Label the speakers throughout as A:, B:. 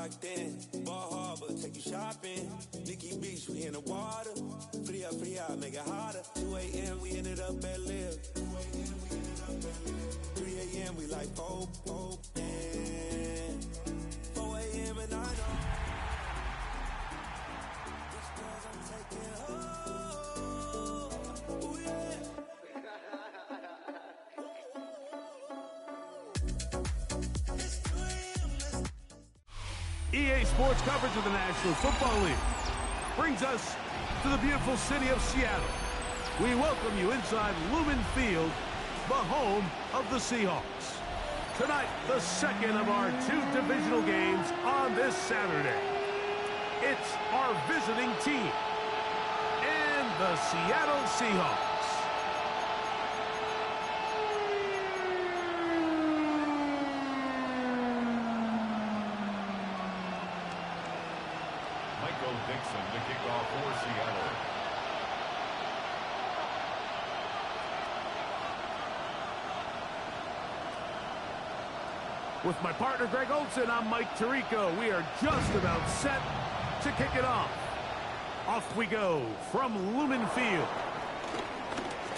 A: locked in. Bar Harbor, take you shopping. Nikki Beach, we in the water. Free up, make it harder. 2 a.m., we ended up at Live. 3 a.m., we like Pope, and 4 a.m. and I know this girls I'm taking home. Ooh, yeah.
B: EA Sports coverage of the National Football League brings us to the beautiful city of Seattle. We welcome you inside Lumen Field, the home of the Seahawks. Tonight, the second of our 2 divisional games on this Saturday. It's our visiting team and the Seattle Seahawks.
C: Dixon to kick off for Seattle.
B: With my partner Greg Olson, I'm Mike Tirico. We are just about set to kick it off. Off we go from Lumen Field.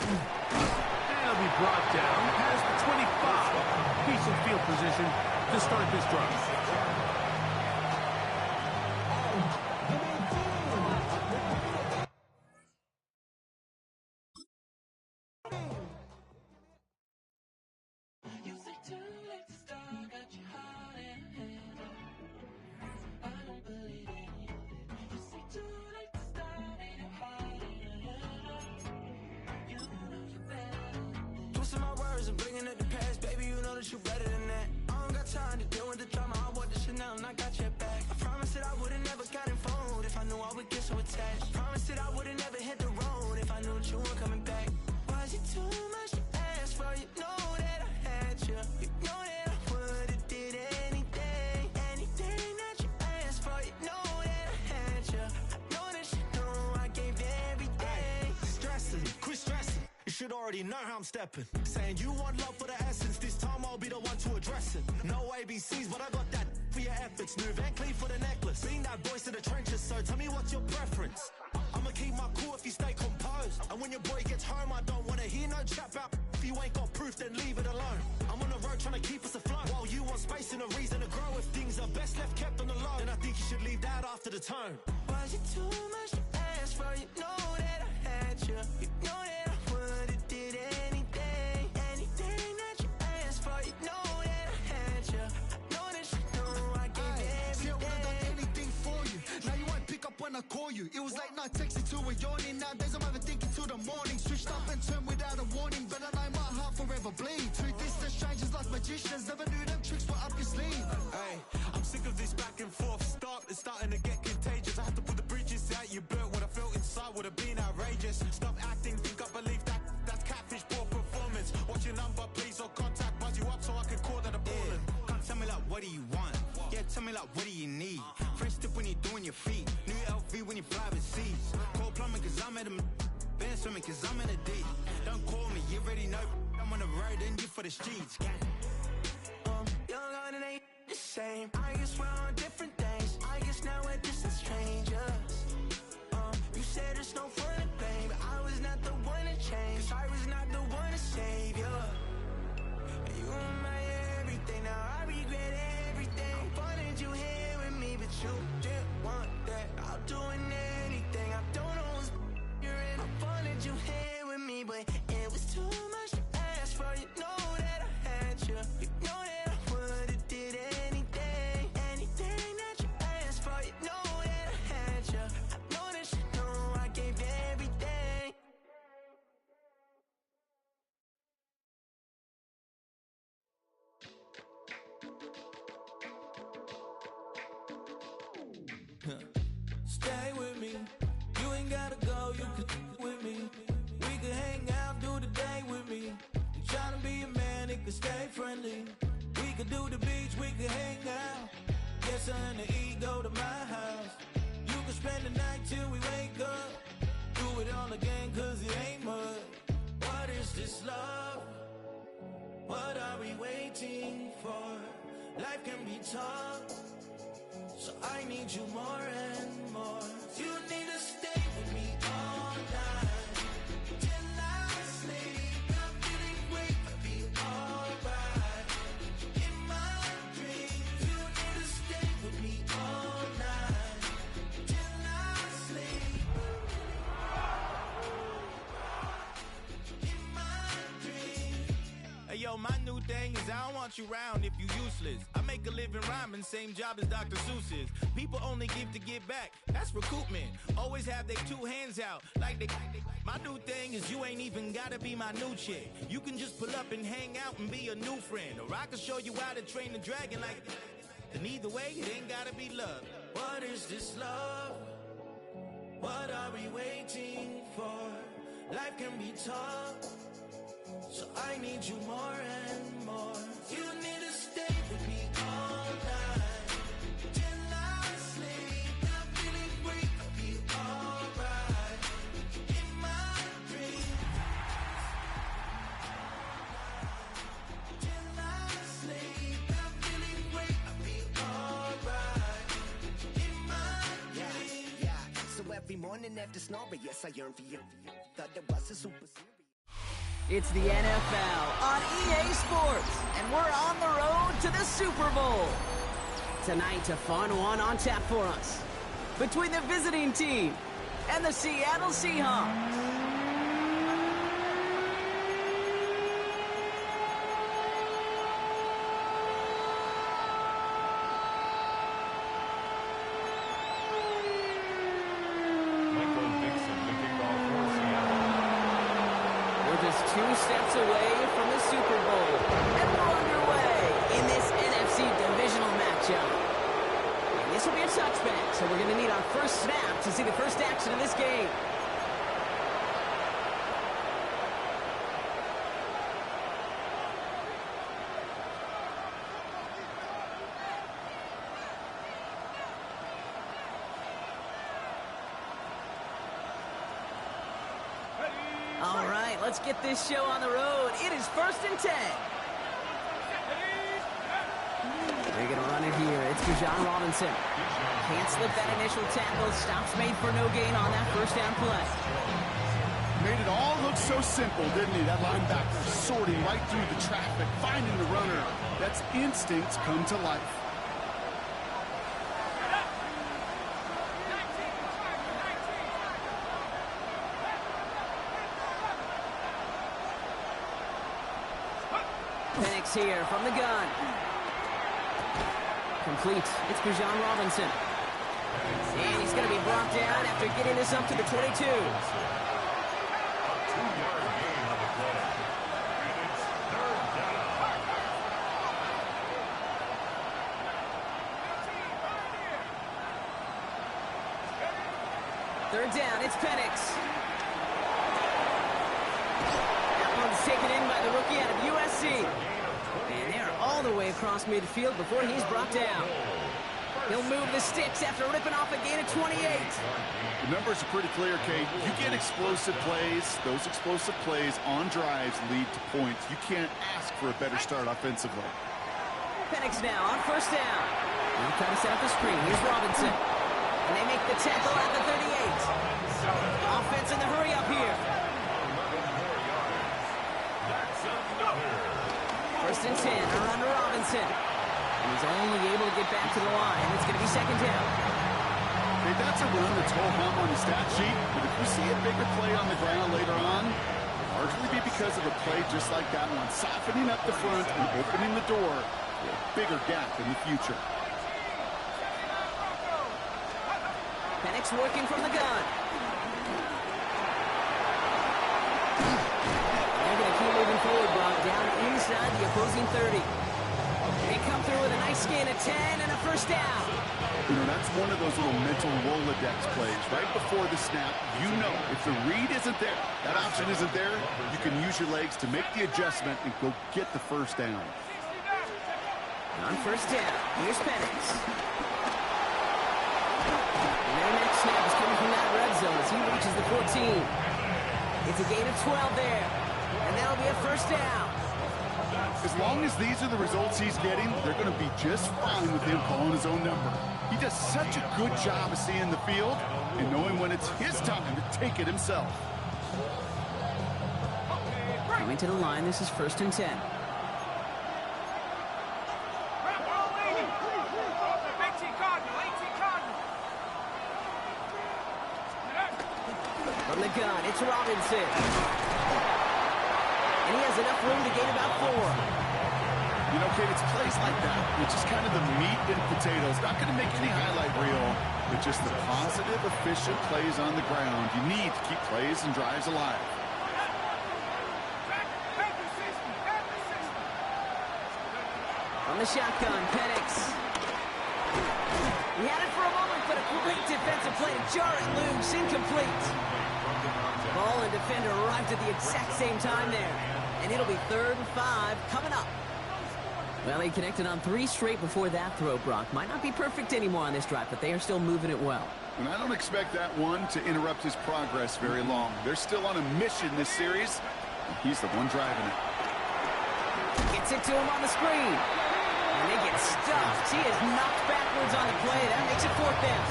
B: And it'll be brought down past the 25. Decent field position to start this drive.
A: You better than that. I don't got time to deal with the drama. I want the Chanel and I got your back. I promise that I would've never gotten phoned if I knew I would get so attached. I promise that I would've never hit the road if I knew that you weren't coming back. Was it too much to ask for? You know that I had you. You know that I would've did anything that you asked for. You know that I had you. I know that you know I gave everything.
D: Stressing, quit stressing. You should already know how I'm stepping. Saying you want love for the essence. This time I'll be the one to address it. No ABCs, but I got that for your efforts. New Van Cleef for the necklace. Being that voice in the trenches, so tell me what's your preference. I'ma keep my cool if you stay composed. And when your boy gets home, I don't wanna hear no chat about. If you ain't got proof, then leave it alone. I'm on the road trying to keep us afloat. While you want space and a reason to grow. If things are best left kept on the low, then I think you should leave that after the tone.
A: Was it too much to ask for? You know that I had you. You know that I would've did anything that you asked for. You know that I had you. I know that you know I gave everything.
D: See, I would've done anything for you. Now you won't pick up when I call you. It was late night texting to a yawning. Nowadays I'm overthinking till the morning. Switched up and turned without a warning. But I know my heart forever bleed. Two distant strangers like magicians. Never knew them tricks were up your sleeve.
A: Hey, I'm sick of this back and forth. It's starting to get contagious. I have to put the bridges out. You built what I felt inside would have been outrageous. Stop acting, think I believe that. That's catfish, poor performance. What's your number, please, or contact. Buzz you up so I can call that a ballin'.
E: Come tell me like, what do you want? Yeah, tell me like, what do you need? Fresh tip when you're doing your feet. New LV when you fly overseas. Call plumbing cause I'm at a been swimming cause I'm in a deep. Don't call me, you already know. I'm on the road and you for the streets.
A: Young and it ain't the same. I guess we're on different things. I guess now we're distant strangers. You said there's no fun in blame, but I was not the one to change. 'Cause I was not the one to save you. And you were my everything. Now I regret everything. I wanted you here with me, but you didn't want that. I'll do anything. I don't know what's you're in. I wanted you here with me, but it was too much to ask for. You know that I had you. You know that I would've did anything that you asked for. You know that I had you. I know that you know I gave everything. Stay with me. You ain't gotta go. You can with me. We could hang out, do the day with me. You tryna be a man, it could stay friendly. We could do the beach, we could hang out. Get something to eat, go to my house. You could spend the night till we wake up. Do it all again, cause it ain't much. What is this love? What are we waiting for? Life can be tough. So I need you more and more. You need to stay with me all night till I sleep. I'm feeling great, I'll be alright. In my dreams, you need to stay with me all night till I sleep. In my dreams.
E: Hey yo, my new thing is I don't want you round if you useless. I make a living rhyming, same job as Dr. Seuss's. People only give to get back, that's recoupment. Always have their two hands out, like they. My new thing is you ain't even gotta be my new chick. You can just pull up and hang out and be a new friend. Or I can show you how to train the dragon like. And either way, it ain't gotta be love.
A: What is this love? What are we waiting for? Life can be tough, so I need you more and more. You need to stay with me all night till I sleep. I'm feeling great, I'll be alright. In my dreams till I sleep. I'm feeling great, I'll be alright. In my dreams.
F: Yeah, so every morning after snoring, yes, I yearn for you. Thought it was a super serious.
G: It's the NFL on EA Sports, and we're on the road to the Super Bowl. Tonight, a fun one on tap for us between the visiting team and the Seattle Seahawks. Just 2 steps away from the Super Bowl, and we're underway in this NFC divisional matchup. And this will be a touchback, so we're going to need our first snap to see the first action of this game. All right, let's get this show on the road. It is 1st and 10. They're going to run it here. It's Bijan Robinson. Can't slip that initial tackle. Stops made for no gain on that first down play.
H: Made it all look so simple, didn't he? That linebacker sorting right through the traffic, finding the runner. That's instincts come to life.
G: Penix here from the gun. Complete. It's Bijan Robinson. And he's going to be brought down after getting this up to the 22.
C: 2-yard gain on the play. And it's 3rd down.
G: Third down, it's Penix. That one's taken in by the rookie out of USC. And they're all the way across midfield before he's brought down. He'll move the sticks after ripping off a gain of 28.
H: The numbers are pretty clear, Kate. You get explosive plays. Those explosive plays on drives lead to points. You can't ask for a better start offensively.
G: Penix now on first down. He'll try to set up the screen. Here's Robinson. And they make the tackle at the 38. Offense in the hurry up here. 1st and 10, around to Robinson. He's only able to get back to the line. It's going to be 2nd down.
H: Okay, that's a run that's ho-hum on the stat sheet, but if we see a bigger play on the ground later on, it'll largely be because of a play just like that one, softening up the front and opening the door for a bigger gap in the future.
G: Penix working from the gun. They're going to keep moving forward, Brock, down inside the opposing 30. They come through with a nice gain of 10 and a first down.
H: You know, that's one of those little mental Rolodex plays. Right before the snap, you know if the read isn't there, that option isn't there, you can use your legs to make the adjustment and go get the first down.
G: On first down, here's Penix. And their next snap is coming from that red zone as he reaches the 14. It's a gain of 12 there, and that'll be a first down.
H: As long as these are the results he's getting, they're going to be just fine with him calling his own number. He does such a good job of seeing the field and knowing when it's his time to take it himself.
G: Coming to the line, this is 1st and 10. From the gun, it's Robinson. And he has enough room to gain about 4.
H: You know, Kate, it's plays like that, which is kind of the meat and potatoes. Not going to make any highlight reel, but just the positive, efficient plays on the ground. You need to keep plays and drives alive.
G: From the shotgun, Penix. He had it for a moment, but a great defensive play to jar it loose, incomplete. Ball and defender arrived at the exact same time there. And it'll be 3rd and 5 coming up. Well, he connected on 3 straight before that throw, Brock. Might not be perfect anymore on this drive, but they are still moving it well.
H: And I don't expect that one to interrupt his progress very long. They're still on a mission this series, and he's the one driving it.
G: Gets it to him on the screen. And they get stuffed. He is knocked backwards on the play. That makes it 4th down.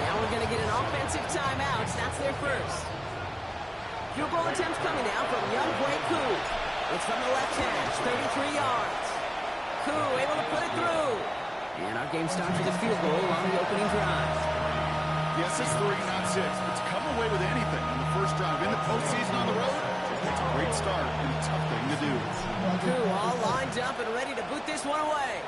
G: Now we're going to get an offensive timeout. That's their first. Field goal attempts coming now from Young Koo. It's from the left hash, 33 yards. Koo able to put it through. And our game starts with a field goal on the opening drive.
H: Yes, it's 3, not 6, but to come away with anything on the first drive in the postseason on the road, it's a great start and a tough thing to do.
G: Koo all lined up and ready to boot this one away.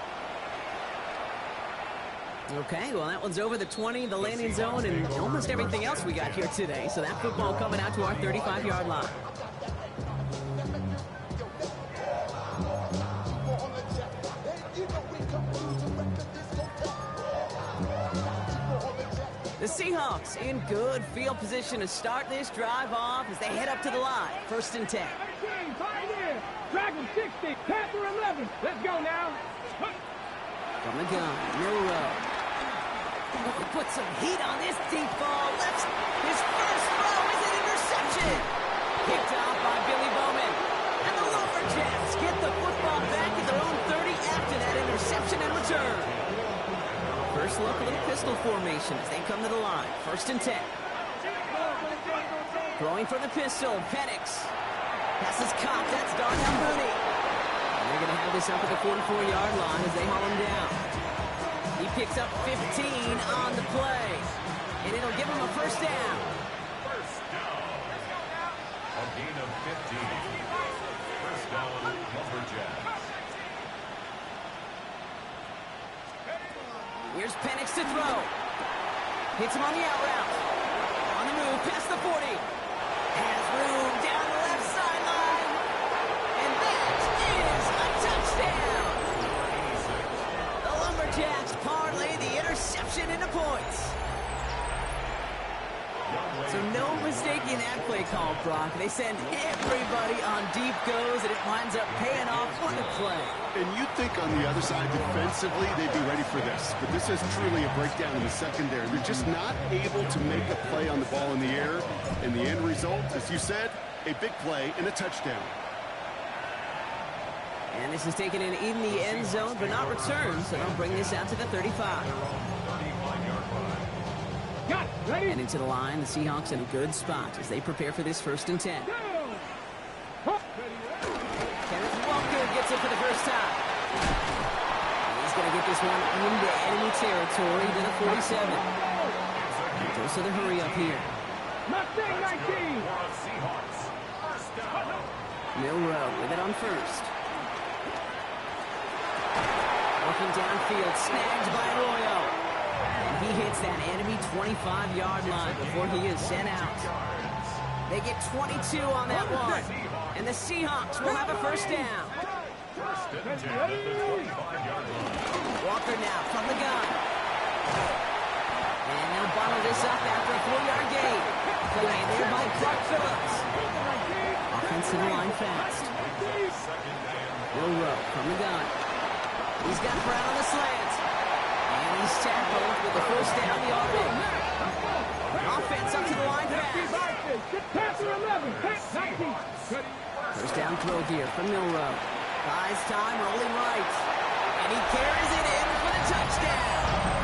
G: Okay, well, that one's over the 20, the landing zone, and almost everything else we got here today. So that football coming out to our 35-yard line. The Seahawks in good field position to start this drive off as they head up to the line. 1st and 10.
I: 18, Pioneer. Dragon 60, Panther 11. Let's go now.
G: From the gun, Milrow. Put some heat on this deep ball. Left. His first throw is an interception. Picked off by Billy Bowman. And the Lumberjacks get the football back at their own 30 after that interception and return. First look, a little pistol formation as they come to the line. 1st and 10. Throwing for the pistol, Penix. Pass is caught. That's Darnell Mooney. And they're going to have this up at the 44-yard line as they haul him down. He picks up 15 on the play. And it'll give him a 1st down.
C: First down. A gain of 15. First down, Lumberjacks.
G: Here's Penix to throw. Hits him on the out route. On the move, past the 40. Has room down the left sideline. And that is a touchdown. The Lumberjacks parlay the interception into points. So no mistaking that play call, Brock. They send everybody on deep goes, and it winds up paying off. What a play.
H: And you'd think on the other side, defensively, they'd be ready for this. But this is truly a breakdown in the secondary. They're just not able to make a play on the ball in the air. And the end result, as you said, a big play and a touchdown.
G: And this is taken in the end zone, but not returned, so they'll bring this out to the 35. And into the line, the Seahawks in a good spot as they prepare for this 1st and 10. Kenneth Walker gets it for the first time. He's going to get this one into enemy territory to the 47. Goes to the hurry up here. Milrow with it on 1st. Working downfield, snagged by Arroyo. And he hits that enemy 25-yard line before he is sent out. They get 22 on that one. And the Seahawks will have a 1st down. Walker now from the gun. And they'll bottle this up after a 4-yard gain. Played there by Clark Phillips. Offensive line fast. Milrow from the gun. He's got Brown on the slant. And he's tackled with the 1st down yardage. Offense up to the line fast. 1st down throw here from Milrow. Buys time, rolling right. And he carries it in for the touchdown.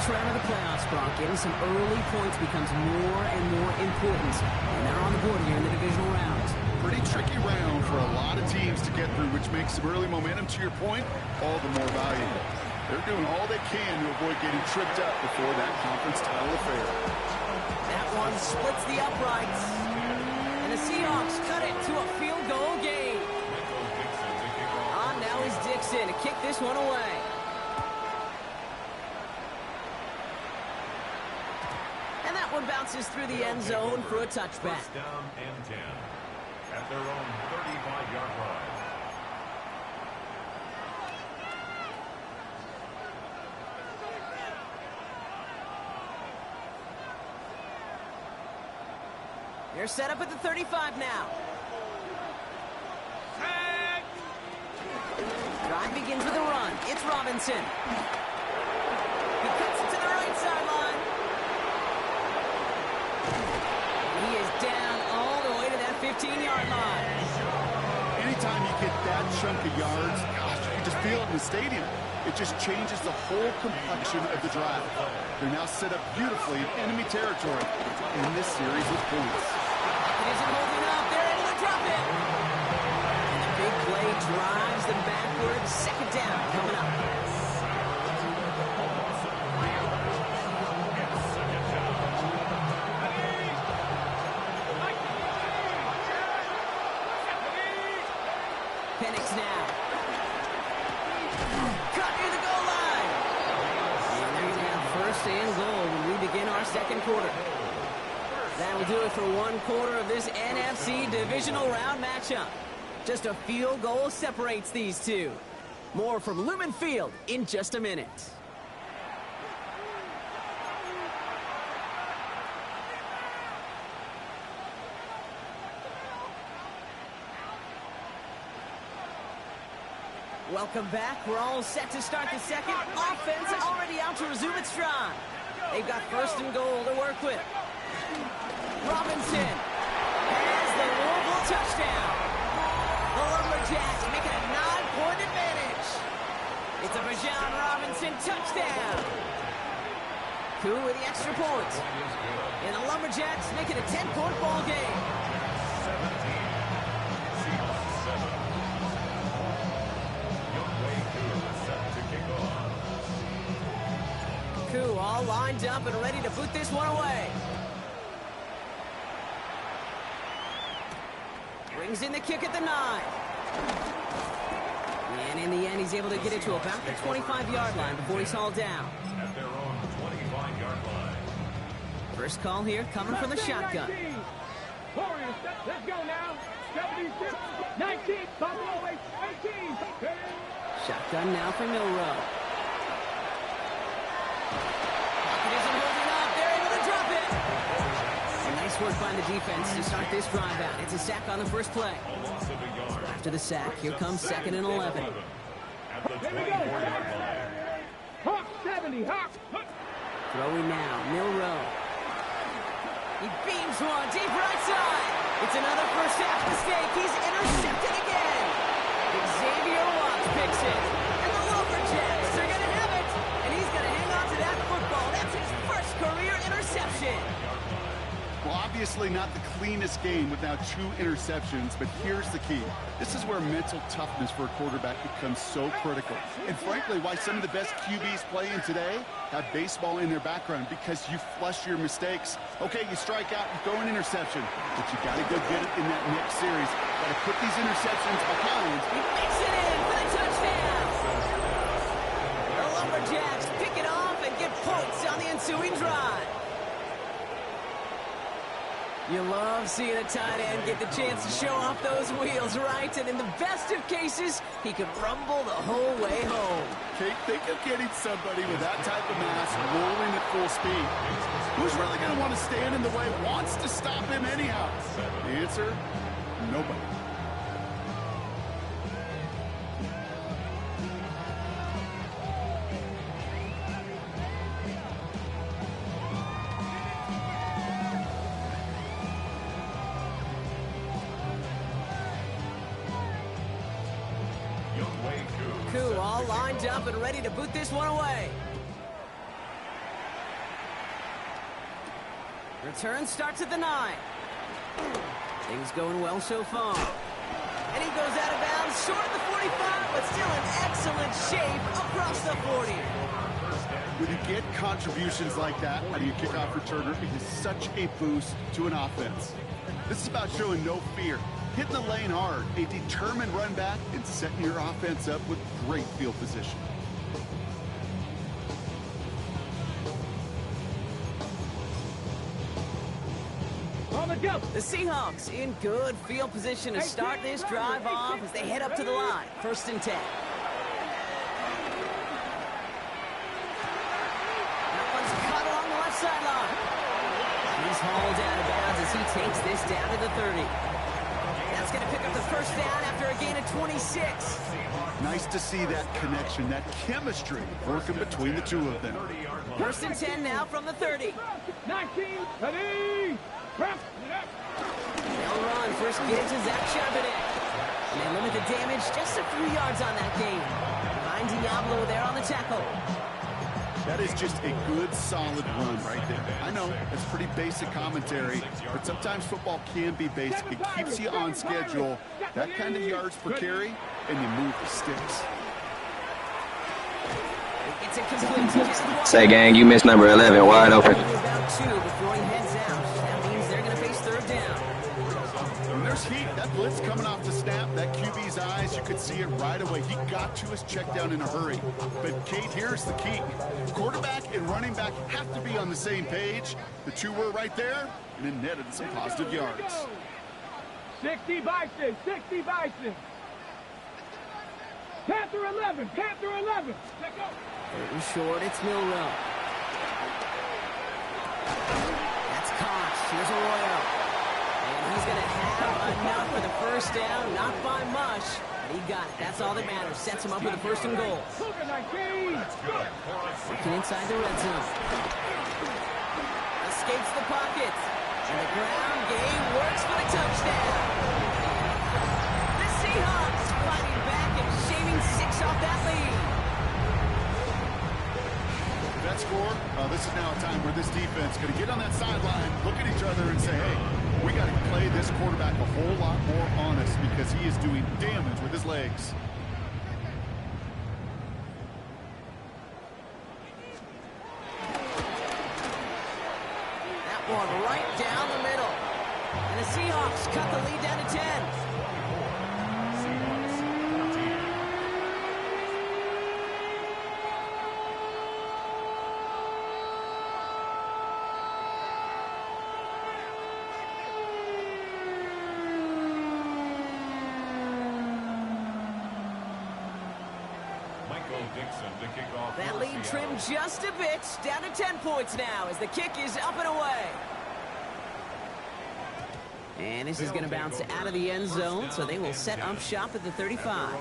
G: this round of the playoffs, Brock, getting some early points becomes more and more important. And they're on the board here in the divisional round.
H: Pretty tricky round for a lot of teams to get through, which makes some early momentum, to your point, all the more valuable. They're doing all they can to avoid getting tripped up before that conference title affair.
G: That one splits the uprights. And the Seahawks cut it to a field goal game. Now is Dixon to kick this one away. And that one bounces through the end zone for a touchback.
C: First down and 10 at their own 35-yard line.
G: They're set up at the 35 now. Drive begins with a run. It's Robinson. He cuts it to the right sideline. He is down all the way to that 15-yard line.
H: Anytime you get that chunk of yards, gosh, you can just feel it in the stadium. It just changes the whole complexion of the drive. They're now set up beautifully in enemy territory in this series of points.
G: It isn't holding up. They're able to drop it. Big play drives them backwards. Second down coming up. Penix now. Cut near the goal line. And they're going to have first and goal when we begin our second quarter. That will do it for one quarter of this NFC divisional round matchup. Just a field goal separates these two. More from Lumen Field in just a minute. Welcome back. We're all set to start the second. Offense already out to resume its drive. They've got first and goal to work with. Robinson has the Louisville touchdown. The Lumberjacks make it a 9-point advantage. It's a Bijan Robinson touchdown. Koo with the extra point. And the Lumberjacks make it a 10-point ball game.
C: 17. Seahawks 7. Youngway Koo set to kick off.
G: Koo all lined up and ready to boot this one away. Brings in the kick at the 9. And in the end, he's able to get it to about the 25-yard line before he's hauled down.
C: At their own 25-yard line.
G: First call here coming from the shotgun.
I: Warriors, let's go now. 76, 19, Buffalo 18.
G: Shotgun now for Milrow. Pocket isn't holding up. They're able to drop it. And nice work by the defense to start this drive out. It's a sack on the first play. After the sack, here comes 2nd and 11.
C: At the 24-yard line.
I: Hawk 70, Hawk.
G: Throwing now, Milrow. He beams one deep right side. It's another first half mistake. He's intercepted again. Xavier Watts picks it. And the Lumberjacks are going to have it. And he's going to hang on to that football. That's his first career interception.
H: Well, obviously not the cleanest game without 2 interceptions, but here's the key. This is where mental toughness for a quarterback becomes so critical. And frankly, why some of the best QBs playing today have baseball in their background, because you flush your mistakes. Okay, you strike out, you throw an interception, but you got to go get it in that next series. Got to put these interceptions behind.
G: He makes it in for the touchdown. The Lumberjacks pick it off and get points on the ensuing drive. You love seeing a tight end get the chance to show off those wheels, right? And in the best of cases, he could rumble the whole way home.
H: Okay, think of getting somebody with that type of mass rolling at full speed. Who's really going to want to stand in the way, wants to stop him anyhow? The answer, nobody.
G: Koo all lined up and ready to boot this one away. Return starts at the 9. Things going well so far. And he goes out of bounds, short of the 45, but still in excellent shape across the 40.
H: When you get contributions like that out of your kickoff returner, it is such a boost to an offense. This is about showing no fear, hitting the lane hard, a determined run back, and setting your offense up with great field position.
G: The Seahawks in good field position to start this drive off as they head up to the line. 1st and 10. That one's cut along the left sideline. He's hauled out of bounds as he takes this down to the 30. That's going to pick up the 1st down after a gain of 26.
H: Nice to see that connection, that chemistry working between the two of them.
G: 1st and 10 now from the 30.
I: 19, ready, prep.
G: They'll run. First get it to Zach Charbonnet. And they limit the damage just a few yards on that gain. Behind Diablo there on the tackle.
H: That is just a good, solid run right there. I know, it's pretty basic commentary, but sometimes football can be basic. It keeps you on schedule, that kind of yards per carry, and you move the sticks.
G: It's incomplete.
J: Say, gang, you missed number 11, wide open.
G: About 2 before he heads out. That means they're going to face 3rd down.
H: And there's heat. That blitz coming off the snap, that QB's eyes, you could see it right away. He got to his check down in a hurry. But, Kate, here's the key. Quarterback and running back have to be on the same page. The two were right there, and it netted some positive yards.
I: 60 Bison, 60 Bison. Panther 11, Panther 11. Let's go.
G: 3rd and short, it's Milrow. That's Cox. Here's Arroyo. And he's going to have enough for the 1st down. Not by much, but he got it. That's all that matters. Sets him up with a 1st and goal. Working inside the red zone. Escapes the pocket. And the ground game works for the touchdown. The Seahawks fighting back and shaving 6 off that lead.
H: That score, this is now a time where this defense is going to get on that sideline, look at each other and say, hey, we got to play this quarterback a whole lot more honest because he is doing damage with his legs.
G: That one right down the middle. And the Seahawks cut the lead down to 10. That lead trimmed just a bit, down to 10 points now as the kick is up and away. And this is going to bounce out of the end zone, so they will set up shop at the 35.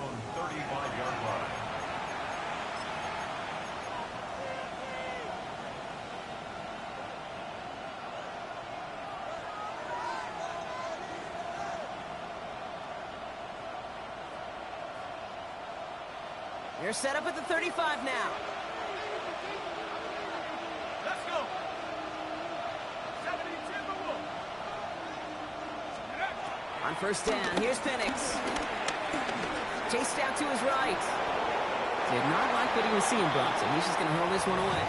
G: They're set up at the 35 now.
I: Let's go. 72
G: On 1st down, here's Penix. Chased out to his right. Did not like what he was seeing, Brock, so he's just going to hurl this one away.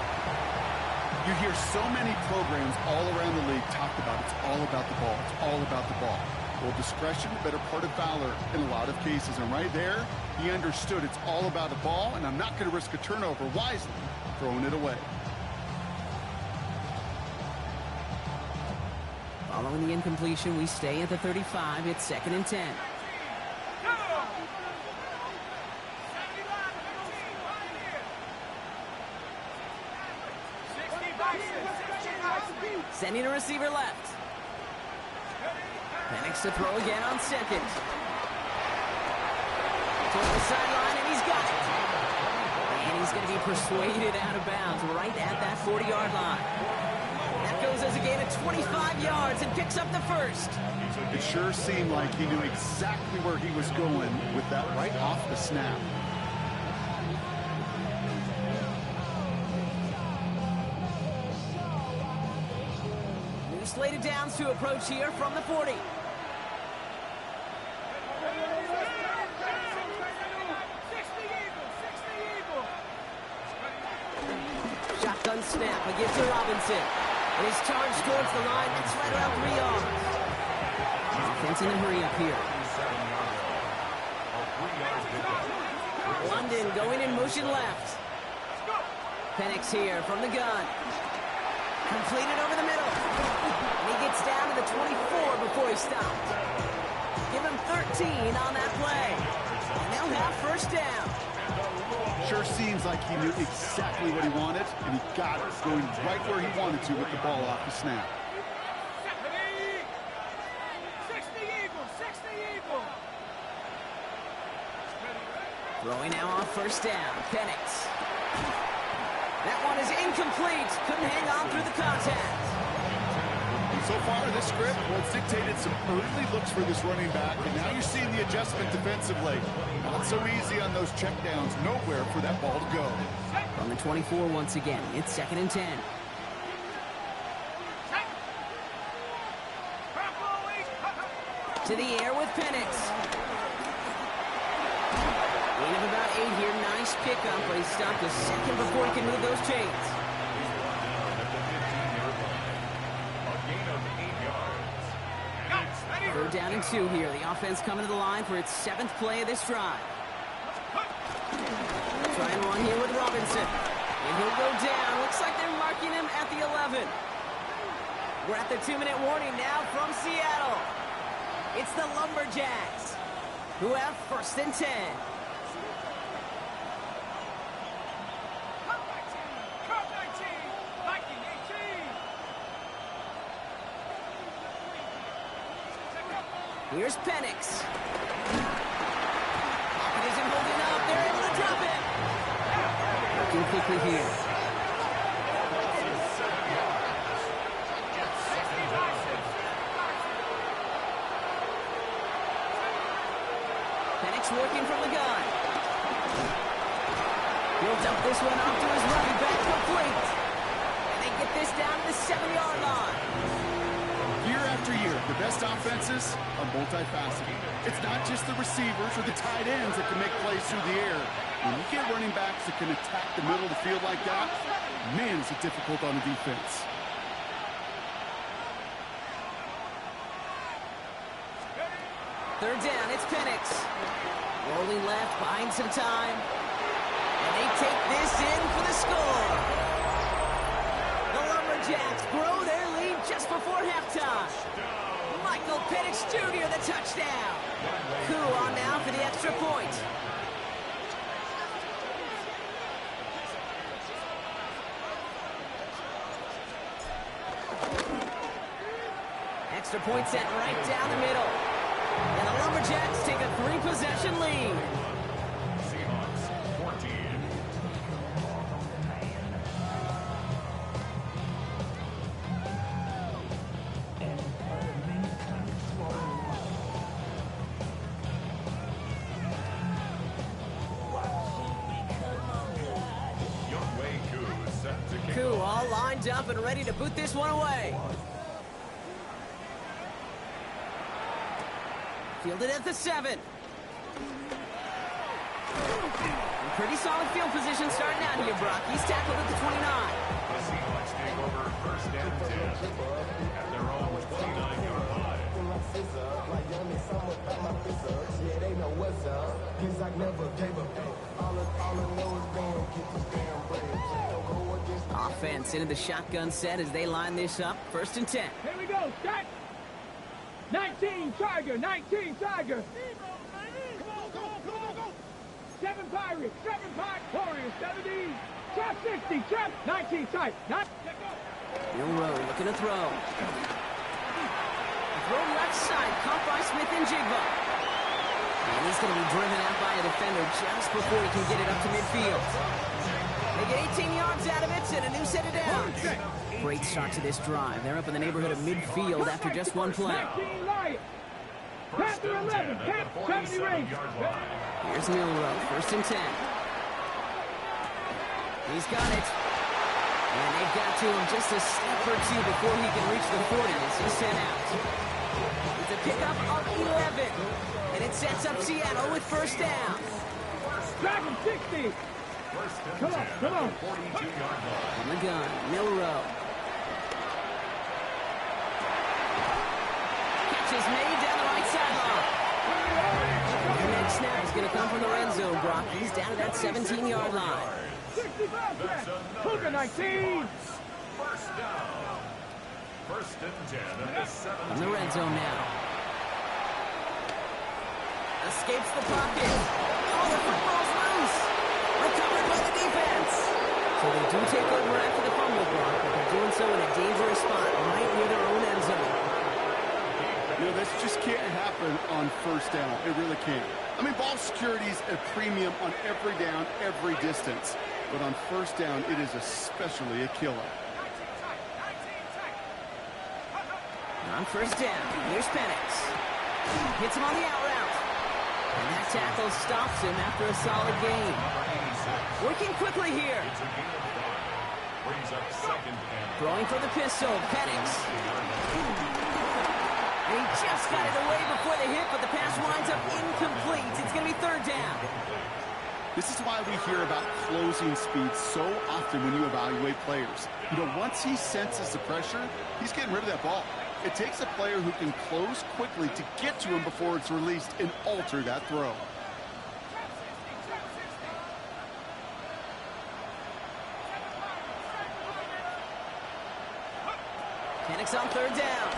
H: You hear so many programs all around the league talk about it's all about the ball. It's all about the ball. Well, discretion, better part of valor in a lot of cases. And right there, he understood it's all about the ball, and I'm not going to risk a turnover wisely, throwing it away.
G: Following the incompletion, we stay at the 35. It's 2nd and 10. Sending a receiver left. Penix to throw again on 2nd. Toward the sideline, and he's got it. And he's going to be persuaded out of bounds right at that 40-yard line. That goes as a gain of 25 yards and picks up the 1st.
H: It sure seemed like he knew exactly where he was going with that right off the snap.
G: begins to approach here from the 40. Shotgun snap against to Robinson. And his charge towards the line. That's right around 3 yards. Offense in a hurry up here. London going in motion left. Penix here from the gun. Completed over the middle. And he gets down to the 24 before he stopped. Give him 13 on that play. And they'll have first down.
H: Sure seems like he knew exactly what he wanted, and he got it, going right where he wanted to with the ball off the snap.
I: 60 Eagles.
G: Throwing now off first down. Penix. That one is incomplete. Couldn't hang on through the contact.
H: So far, this script, well, it's dictated some early looks for this running back, and now you're seeing the adjustment defensively. Not so easy on those checkdowns. Nowhere for that ball to go.
G: On the 24 once again. It's 2nd and 10. To the air with Penix. Gain of about 8 here. Nice pickup, but he stopped a second before he can move those chains. Third down and 2 here. The offense coming to the line for its 7th play of this drive. Try and run here with Robinson. And he'll go down. Looks like they're marking him at the 11. We're at the 2-minute warning now from Seattle. It's the Lumberjacks who have 1st and 10. Here's Penix. Pocket isn't holding up. They're able to drop it. Working quickly here. Penix working from the gun. He'll dump this one off to his running back, complete. And they get this down to the 7-yard line.
H: Year after year, the best offenses are multifaceted. It's not just the receivers or the tight ends that can make plays through the air. When you get running backs that can attack the middle of the field like that, man, is it difficult on the defense.
G: Third down, it's Penix. Rolling left, buying some time. And they take this in for the score. The Lumberjacks grow their lead just before halftime. Michael Penix Jr. the touchdown. Koo on now for the extra point. Extra point set right down the middle. And the Lumberjacks take a 3-possession lead.
C: Seahawks 14.
G: Koo all lined up and ready to boot this one away. Fielded at the 7. Pretty solid field position starting out here, Brock. He's tackled at the 29.
C: The Seahawks take over 1st and 10 at their own 29-yard line.
G: Offense into the shotgun set as they line this up. 1st and 10.
I: Here we go, Scott. 19 Tiger, 19 Tiger. Come on. 7 Pirates, 7 Warriors, 70. Trap 60, trap 19 tight.
G: Bill Rowe looking to throw. Throw left side, caught by Smith and Jigba. And he's going to be driven out by a defender just before he can get it up to midfield. They get 18 yards out of it and a new set of downs. Great start to this drive. They're up in the neighborhood of midfield after just one play.
I: 19 Lions. Panther 11, Panther 70 range.
G: Here's Milrow, 1st and 10. He's got it. And they've got to him just a step or two before he can reach the 40 as he's sent out. It's a pickup of 11. And it sets up Seattle with first down.
I: Dragon 60. Come on, come on.
C: 42-yard line.
G: On the gun, Milrow. Catch is made down the right sideline. The next snap is going to come from the red zone, Brock. He's down to that 17-yard line.
I: 65, Cougar 19.
C: First down. First and 10 at the 17.
G: On the red zone now. Escapes the pocket. Oh, the football's loose. Recovered by the defense. So they do take over after the fumble block, but they're doing so in a dangerous spot right near their own end zone.
H: You know, this just can't happen on first down. It really can't. I mean, ball security's a premium on every down, every distance. But on first down, it is especially a killer.
G: On first down, here's Penix. Hits him on the out route. And that tackle stops him after a solid gain. Working quickly here.
C: Brings up second and
G: Throwing for the pistol, Penix. And he just got it away before the hit, but the pass winds up incomplete. It's going to be third down.
H: This is why we hear about closing speed so often when you evaluate players. You know, once he senses the pressure, he's getting rid of that ball. It takes a player who can close quickly to get to him before it's released and alter that throw.
G: Penix on third down.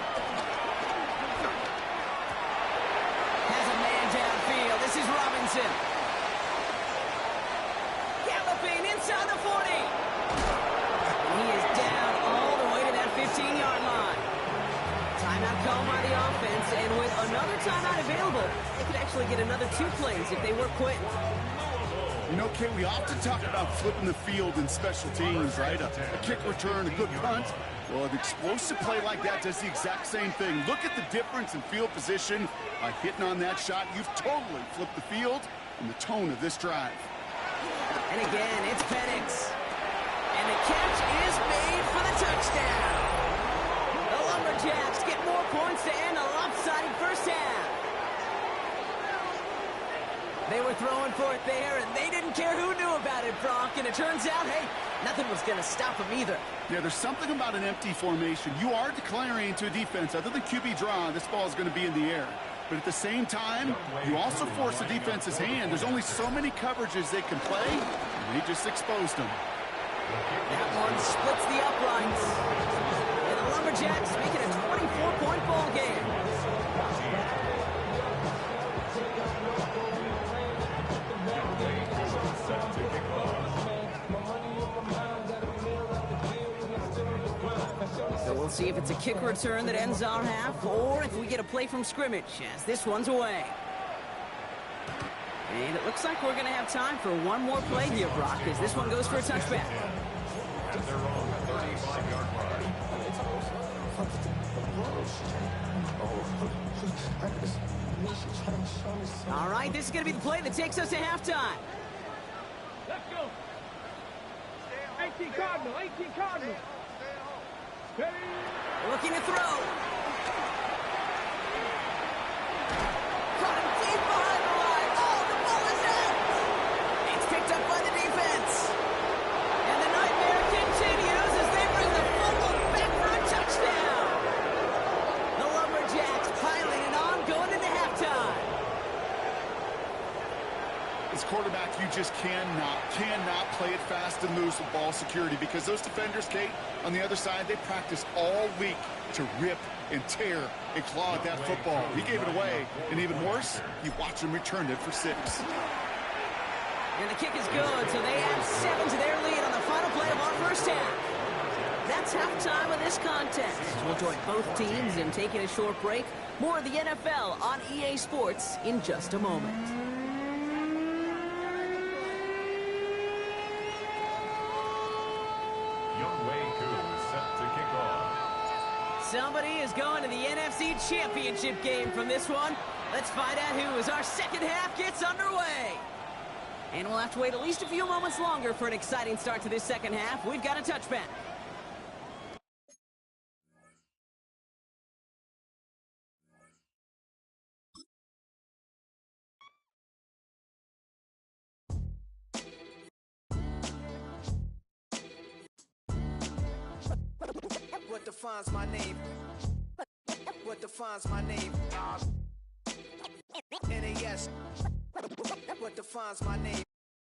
G: Has a man downfield. This is Robinson. Galloping inside the 40. He is down all the way to that 15-yard line. Timeout called by the offense, and with another timeout available, they could actually get another 2 plays if they were quitting.
H: You know, Kate, we often talk about flipping the field in special teams, right? A kick return, a good punt. Well, an explosive play like that does the exact same thing. Look at the difference in field position. By hitting on that shot, you've totally flipped the field and the tone of this drive.
G: And again, it's Penix. And the catch is made for the touchdown. The Lumberjacks get more points to end a lopsided first half. They were throwing for it there, and they didn't care who knew about it, Brock. And it turns out, hey, nothing was going to stop them either.
H: Yeah, there's something about an empty formation. You are declaring to a defense, other than QB draw, this ball is going to be in the air. But at the same time, you also force the defense's hand. There's only so many coverages they can play, and they just exposed them.
G: That one splits the uprights. And the Lumberjacks make it a 24-point ball game. So we'll see if it's a kick return that ends our half, or if we get a play from scrimmage, as this one's away. And it looks like we're going to have time for one more play here, Brock, as this one goes for a touchback.
C: at their own 35-yard line.
G: All right, this is going to be the play that takes us to halftime.
I: Let's go. 18 Cardinal, 18 Cardinal.
G: Looking to throw. Caught him deep behind the line. Oh, the ball is out. It's picked up by the defense. And the nightmare continues as they bring the fumble back for a touchdown. The Lumberjacks piling it on going into halftime.
H: As quarterback, you just cannot play it fast and loose with ball security, because those defenders, Kate, on the other side, they practiced all week to rip and tear and claw at that football. He gave it away, and even worse, you watch him return it for 6.
G: And the kick is good, so they add 7 to their lead on the final play of our first half. That's halftime of this contest. We'll join both teams in taking a short break. More of the NFL on EA Sports in just a moment. Somebody is going to the NFC Championship game from this one. Let's find out who, as our second half gets underway. And we'll have to wait at least a few moments longer for an exciting start to this second half. We've got a touchback.
F: What defines my name? What defines my name? NAS. What defines my name?